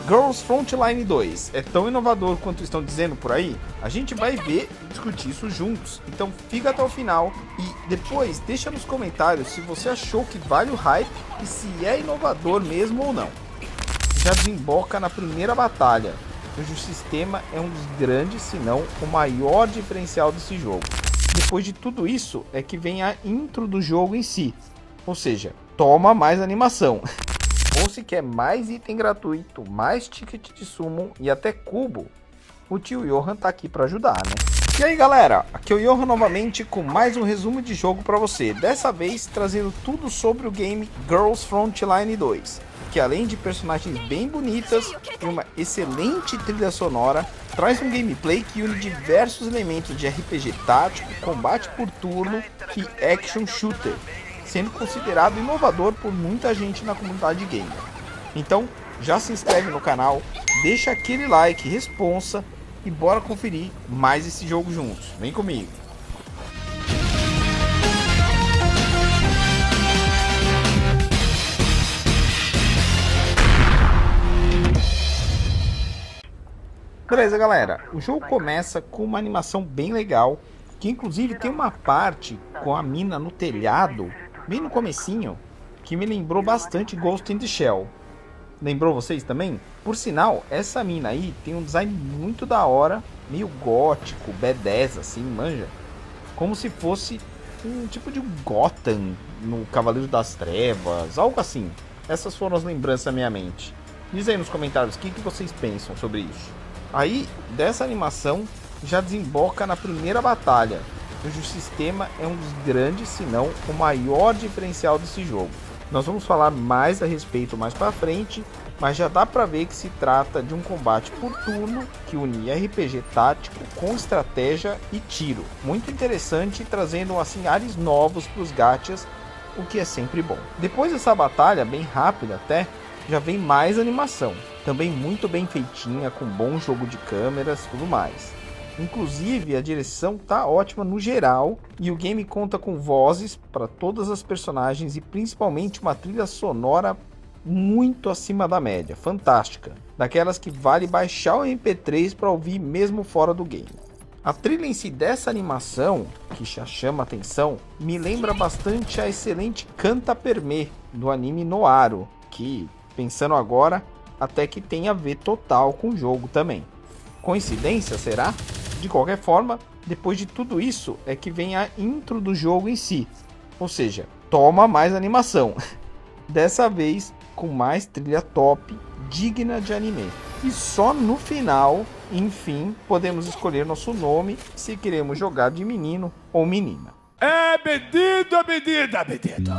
Girls Frontline 2 é tão inovador quanto estão dizendo por aí? A gente vai ver e discutir isso juntos, então fica até o final e depois deixa nos comentários se você achou que vale o hype e se é inovador mesmo ou não. Já desemboca na primeira batalha, cujo sistema é um dos grandes, se não o maior diferencial desse jogo. Depois de tudo isso é que vem a intro do jogo em si, ou seja, toma mais animação. Ou se quer mais item gratuito, mais ticket de summon e até cubo, o tio Johan tá aqui para ajudar, né? E aí galera, aqui é o Johan novamente com mais um resumo de jogo para você. Dessa vez trazendo tudo sobre o game Girls Frontline 2, que além de personagens bem bonitas e uma excelente trilha sonora, traz um gameplay que une diversos elementos de RPG tático, combate por turno e action shooter, sendo considerado inovador por muita gente na comunidade gamer. Então, já se inscreve no canal, deixa aquele like, responsa e bora conferir mais esse jogo juntos. Vem comigo! Beleza, galera, o jogo começa com uma animação bem legal, que inclusive tem uma parte com a mina no telhado, bem no comecinho, que me lembrou bastante Ghost in the Shell. Lembrou vocês também? Por sinal, essa mina aí tem um design muito da hora, meio gótico, B10 assim, manja? Como se fosse um tipo de Gotham no Cavaleiro das Trevas, algo assim. Essas foram as lembranças na minha mente. Diz aí nos comentários o que vocês pensam sobre isso. Aí, dessa animação, já desemboca na primeira batalha, cujo sistema é um dos grandes, se não o maior diferencial desse jogo. Nós vamos falar mais a respeito mais para frente, mas já dá para ver que se trata de um combate por turno que une RPG tático com estratégia e tiro. Muito interessante, trazendo assim ares novos para os gachas, o que é sempre bom. Depois dessa batalha, bem rápida até, já vem mais animação, também muito bem feitinha, com bom jogo de câmeras e tudo mais. Inclusive a direção tá ótima no geral e o game conta com vozes para todas as personagens e principalmente uma trilha sonora muito acima da média, fantástica, daquelas que vale baixar o MP3 para ouvir mesmo fora do game. A trilha em si dessa animação, que já chama atenção, me lembra bastante a excelente Canta per Me do anime Noaro, que, pensando agora, até que tem a ver total com o jogo também. Coincidência, será? De qualquer forma, depois de tudo isso é que vem a intro do jogo em si, ou seja, toma mais animação. Dessa vez com mais trilha top, digna de anime. E só no final, enfim, podemos escolher nosso nome se queremos jogar de menino ou menina. É pedido, é pedido, é pedido.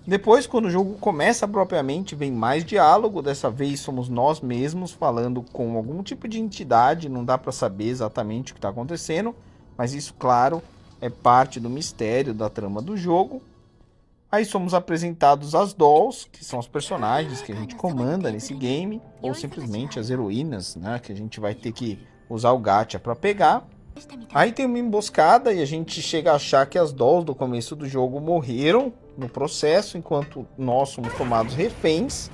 Depois, quando o jogo começa propriamente, vem mais diálogo. Dessa vez somos nós mesmos falando com algum tipo de entidade. Não dá para saber exatamente o que está acontecendo, mas isso, claro, é parte do mistério da trama do jogo. Aí somos apresentados as dolls, que são os personagens que a gente comanda nesse game, ou simplesmente as heroínas, né, que a gente vai ter que usar o gacha para pegar. Aí tem uma emboscada e a gente chega a achar que as dolls do começo do jogo morreram no processo, enquanto nós somos tomados reféns,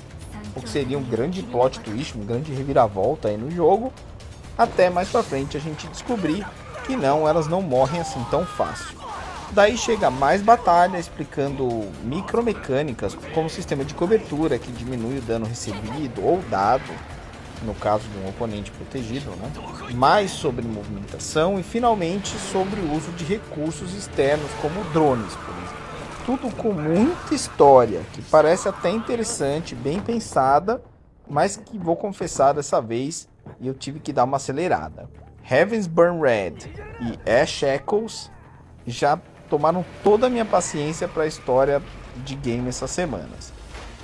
o que seria um grande plot twist, um grande reviravolta aí no jogo, até mais pra frente a gente descobrir que não, elas não morrem assim tão fácil. Daí chega mais batalha, explicando micromecânicas, como o sistema de cobertura que diminui o dano recebido ou dado, no caso de um oponente protegido, né? Mais sobre movimentação e finalmente sobre o uso de recursos externos como drones, por exemplo. Tudo com muita história, que parece até interessante, bem pensada, mas que vou confessar dessa vez e eu tive que dar uma acelerada. Heaven's Burn Red e Ash Echoes já tomaram toda a minha paciência para a história de game essas semanas.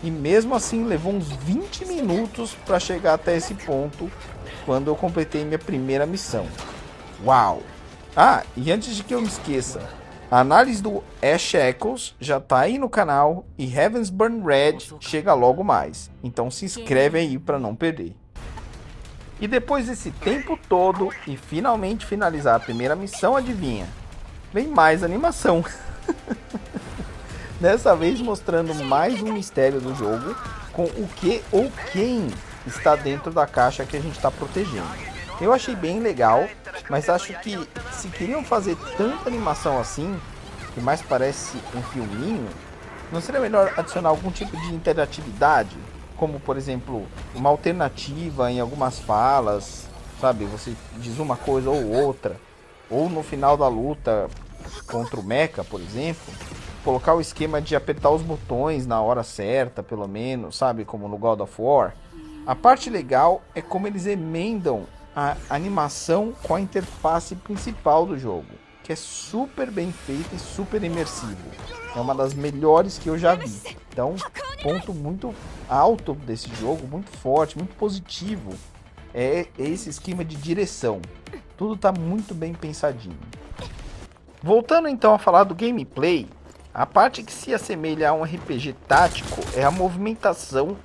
E mesmo assim levou uns 20 minutos para chegar até esse ponto, quando eu completei minha primeira missão. Uau! Ah, e antes de que eu me esqueça, a análise do Ash Echoes já tá aí no canal e Heaven's Burn Red chega logo mais. Então se inscreve aí para não perder. E depois desse tempo todo e finalmente finalizar a primeira missão, adivinha? Vem mais animação. Dessa vez mostrando mais um mistério do jogo, com o que ou quem está dentro da caixa que a gente está protegendo. Eu achei bem legal, mas acho que se queriam fazer tanta animação assim, que mais parece um filminho, não seria melhor adicionar algum tipo de interatividade? Como, por exemplo, uma alternativa em algumas falas, sabe? Você diz uma coisa ou outra. Ou no final da luta contra o Mecha, por exemplo, colocar o esquema de apertar os botões na hora certa, pelo menos, sabe? Como no God of War. A parte legal é como eles emendam a animação com a interface principal do jogo, que é super bem feita e super imersivo. É uma das melhores que eu já vi. Então, ponto muito alto desse jogo, muito forte, muito positivo, é esse esquema de direção. Tudo está muito bem pensadinho. Voltando então a falar do gameplay, a parte que se assemelha a um RPG tático é a movimentação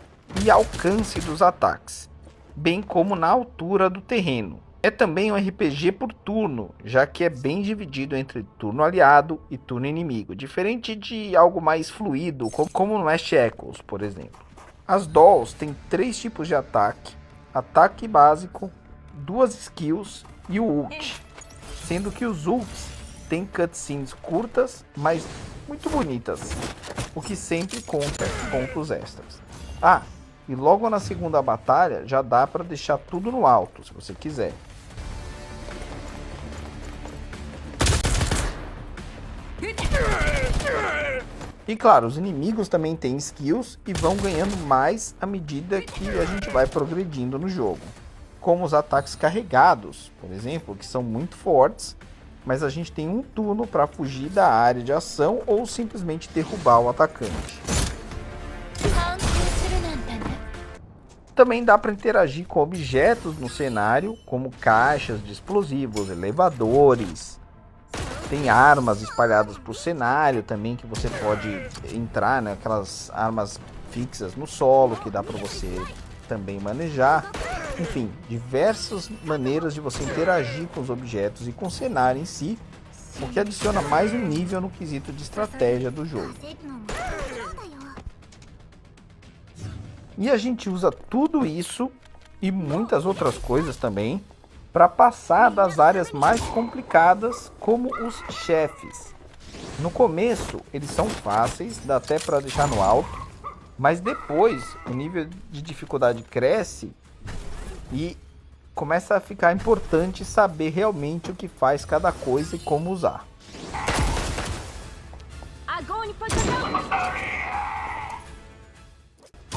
e alcance dos ataques, bem como na altura do terreno. É também um RPG por turno, já que é bem dividido entre turno aliado e turno inimigo, diferente de algo mais fluido, como no Last Echoes, por exemplo. As Dolls têm 3 tipos de ataque: ataque básico, 2 skills e o ult, sendo que os ults têm cutscenes curtas, mas muito bonitas, o que sempre conta pontos extras. Ah, e logo na segunda batalha já dá para deixar tudo no alto, se você quiser. E claro, os inimigos também têm skills e vão ganhando mais à medida que a gente vai progredindo no jogo. Como os ataques carregados, por exemplo, que são muito fortes, mas a gente tem um turno para fugir da área de ação ou simplesmente derrubar o atacante. Também dá para interagir com objetos no cenário, como caixas de explosivos, elevadores. Tem armas espalhadas por cenário também, que você pode entrar, né? Aquelas armas fixas no solo que dá para você também manejar. Enfim, diversas maneiras de você interagir com os objetos e com o cenário em si, o que adiciona mais um nível no quesito de estratégia do jogo. E a gente usa tudo isso e muitas outras coisas também para passar das áreas mais complicadas, como os chefes. No começo eles são fáceis, dá até para deixar no alto, mas depois o nível de dificuldade cresce e começa a ficar importante saber realmente o que faz cada coisa e como usar.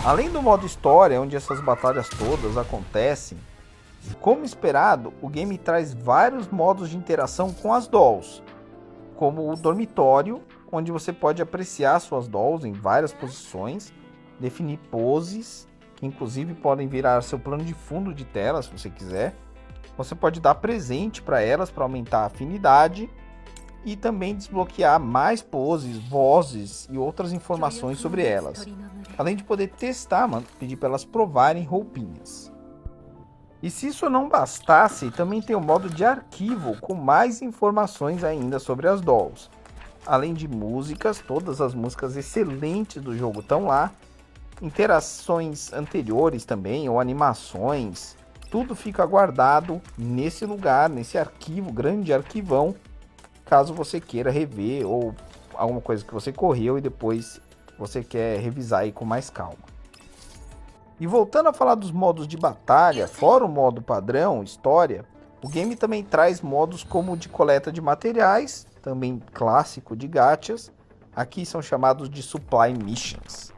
Além do modo história, onde essas batalhas todas acontecem, como esperado, o game traz vários modos de interação com as dolls, como o dormitório, onde você pode apreciar suas dolls em várias posições, definir poses, que inclusive podem virar seu plano de fundo de tela se você quiser. Você pode dar presente para elas para aumentar a afinidade e também desbloquear mais poses, vozes e outras informações sobre elas. Além de poder testar, pedir para elas provarem roupinhas. E se isso não bastasse, também tem o modo de arquivo com mais informações ainda sobre as dolls. Além de músicas, todas as músicas excelentes do jogo estão lá. Interações anteriores também, ou animações. Tudo fica guardado nesse lugar, nesse arquivo, grande arquivão. Caso você queira rever ou alguma coisa que você correu e depois você quer revisar aí com mais calma. E voltando a falar dos modos de batalha, fora o modo padrão, história, o game também traz modos como o de coleta de materiais, também clássico de gachas, aqui são chamados de Supply Missions.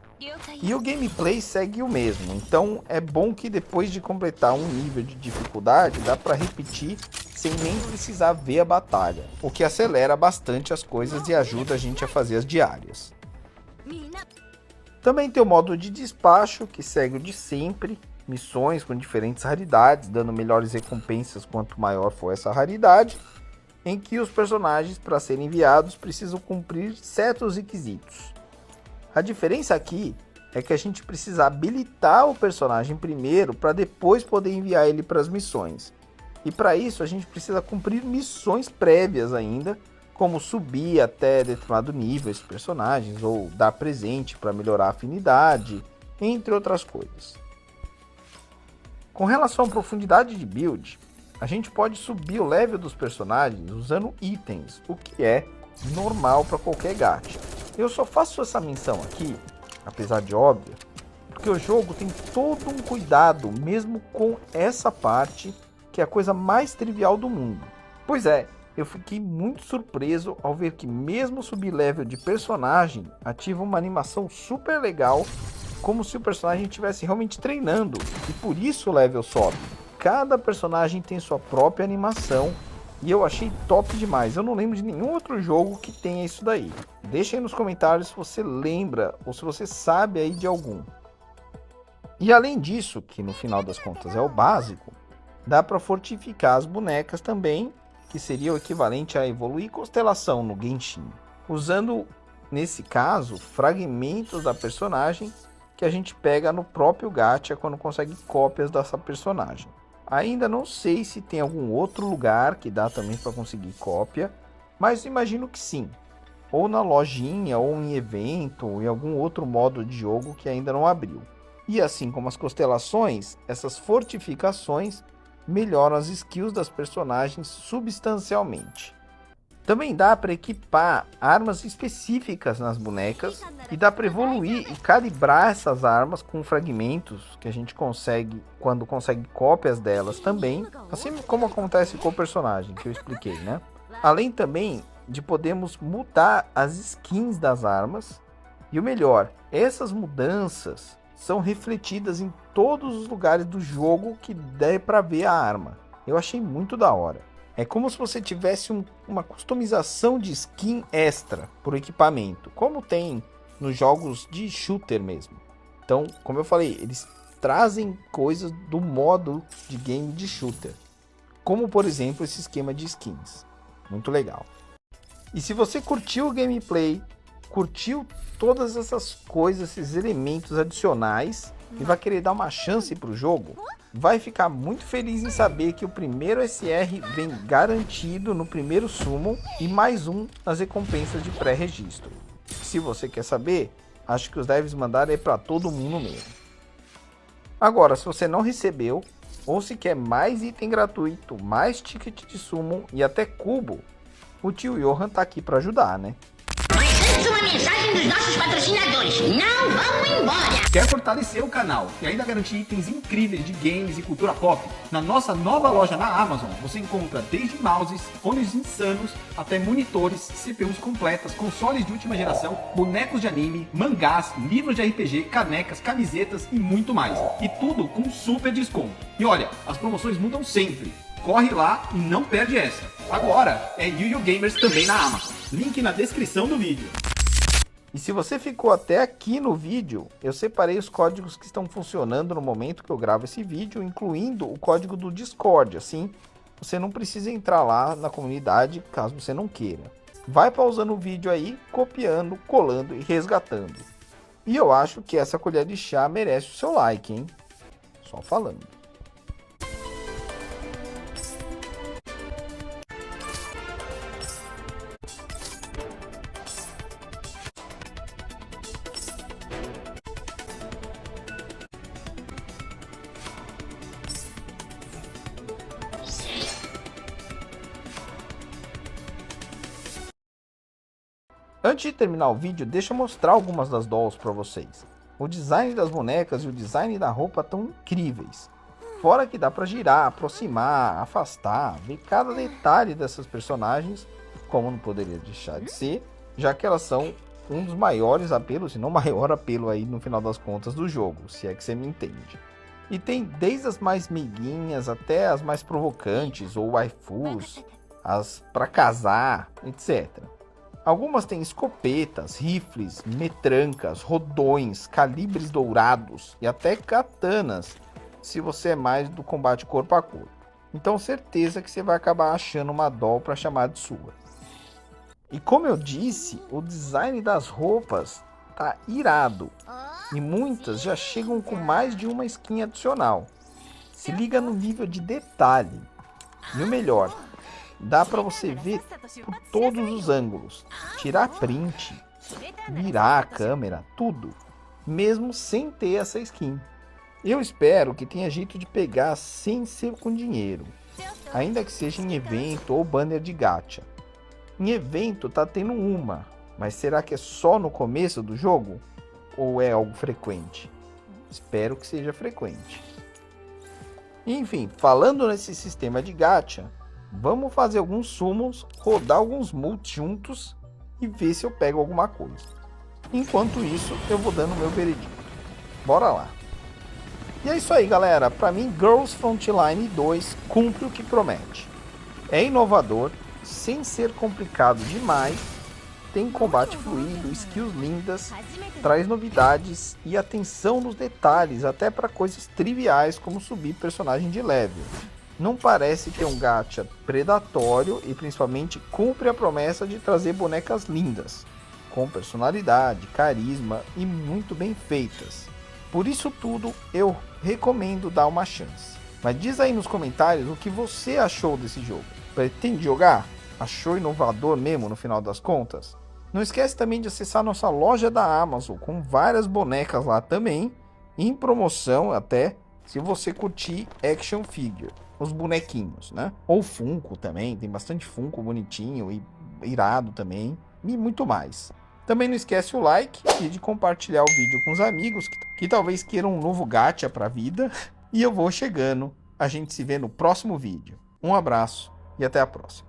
E o gameplay segue o mesmo, então é bom que depois de completar um nível de dificuldade, dá para repetir sem nem precisar ver a batalha, o que acelera bastante as coisas e ajuda a gente a fazer as diárias. Também tem o modo de despacho, que segue o de sempre, missões com diferentes raridades, dando melhores recompensas quanto maior for essa raridade, em que os personagens, para serem enviados, precisam cumprir certos requisitos. A diferença aqui é que a gente precisa habilitar o personagem primeiro para depois poder enviar ele para as missões. E para isso a gente precisa cumprir missões prévias ainda, como subir até determinado nível esses personagens, ou dar presente para melhorar a afinidade, entre outras coisas. Com relação à profundidade de build, a gente pode subir o level dos personagens usando itens, o que é normal para qualquer gacha. Eu só faço essa menção aqui, apesar de óbvia, porque o jogo tem todo um cuidado mesmo com essa parte, que é a coisa mais trivial do mundo. Pois é, eu fiquei muito surpreso ao ver que mesmo subir level de personagem ativa uma animação super legal, como se o personagem estivesse realmente treinando, e por isso o level sobe. Cada personagem tem sua própria animação e eu achei top demais. Eu não lembro de nenhum outro jogo que tenha isso daí. Deixa aí nos comentários se você lembra ou se você sabe aí de algum. E além disso, que no final das contas é o básico, dá para fortificar as bonecas também, que seria o equivalente a evoluir constelação no Genshin, usando, nesse caso, fragmentos da personagem que a gente pega no próprio gacha quando consegue cópias dessa personagem. Ainda não sei se tem algum outro lugar que dá também para conseguir cópia, mas imagino que sim. Ou na lojinha, ou em evento, ou em algum outro modo de jogo que ainda não abriu. E assim como as constelações, essas fortificações melhoram as skills das personagens substancialmente. Também dá para equipar armas específicas nas bonecas e dá para evoluir e calibrar essas armas com fragmentos que a gente consegue quando consegue cópias delas também, assim como acontece com o personagem que eu expliquei, né? Além também de podermos mudar as skins das armas e o melhor, essas mudanças são refletidas em todos os lugares do jogo que der para ver a arma. Eu achei muito da hora. É como se você tivesse uma customização de skin extra por equipamento, como tem nos jogos de shooter mesmo. Então, como eu falei, eles trazem coisas do modo de game de shooter, como por exemplo esse esquema de skins. Muito legal. E se você curtiu o gameplay, curtiu todas essas coisas, esses elementos adicionais e vai querer dar uma chance para o jogo, vai ficar muito feliz em saber que o primeiro SR vem garantido no primeiro Summon e mais um nas recompensas de pré-registro. Se você quer saber, acho que os devs mandaram aí para todo mundo mesmo. Agora, se você não recebeu, ou se quer mais item gratuito, mais ticket de Summon e até cubo, o tio Johan tá aqui para ajudar, né? Uma mensagem dos nossos patrocinadores. Não vão embora! Quer fortalecer o canal e ainda garantir itens incríveis de games e cultura pop? Na nossa nova loja na Amazon, você encontra desde mouses, fones insanos, até monitores, CPUs completas, consoles de última geração, bonecos de anime, mangás, livros de RPG, canecas, camisetas e muito mais. E tudo com super desconto. E olha, as promoções mudam sempre. Corre lá e não perde essa. Agora é Yu Gamers também na Amazon. Link na descrição do vídeo. E se você ficou até aqui no vídeo, eu separei os códigos que estão funcionando no momento que eu gravo esse vídeo, incluindo o código do Discord, assim você não precisa entrar lá na comunidade caso você não queira. Vai pausando o vídeo aí, copiando, colando e resgatando. E eu acho que essa colher de chá merece o seu like, hein? Só falando. Antes de terminar o vídeo, deixa eu mostrar algumas das dolls para vocês. O design das bonecas e o design da roupa estão incríveis. Fora que dá para girar, aproximar, afastar, ver cada detalhe dessas personagens, como não poderia deixar de ser, já que elas são um dos maiores apelos, se não maior apelo aí no final das contas do jogo, se é que você me entende. E tem desde as mais meiguinhas até as mais provocantes ou waifus, as para casar, etc. Algumas têm escopetas, rifles, metrancas, rodões, calibres dourados e até katanas, se você é mais do combate corpo a corpo. Então certeza que você vai acabar achando uma doll para chamar de sua. E como eu disse, o design das roupas tá irado. E muitas já chegam com mais de uma skin adicional. Se liga no nível de detalhe. E o melhor, dá para você ver por todos os ângulos, tirar print, virar a câmera, tudo. mesmo sem ter essa skin. Eu espero que tenha jeito de pegar sem ser com dinheiro, ainda que seja em evento ou banner de gacha. Em evento tá tendo uma, mas será que é só no começo do jogo? Ou é algo frequente? Espero que seja frequente. Enfim, falando nesse sistema de gacha, vamos fazer alguns summons, rodar alguns multis juntos e ver se eu pego alguma coisa. Enquanto isso, eu vou dando meu veredito. Bora lá. E é isso aí, galera. Para mim, Girls Frontline 2 cumpre o que promete. É inovador, sem ser complicado demais, tem combate fluido, skills lindas, traz novidades e atenção nos detalhes, até para coisas triviais como subir personagem de level. Não parece ter um gacha predatório e principalmente cumpre a promessa de trazer bonecas lindas, com personalidade, carisma e muito bem feitas. Por isso tudo, eu recomendo dar uma chance. Mas diz aí nos comentários o que você achou desse jogo. Pretende jogar? Achou inovador mesmo no final das contas? Não esquece também de acessar nossa loja da Amazon, com várias bonecas lá também, em promoção até, se você curtir action figure, os bonequinhos, né? Ou Funko também, tem bastante Funko bonitinho e irado também, e muito mais. Também não esquece o like e de compartilhar o vídeo com os amigos que talvez queiram um novo gacha para a vida. E eu vou chegando, a gente se vê no próximo vídeo. Um abraço e até a próxima.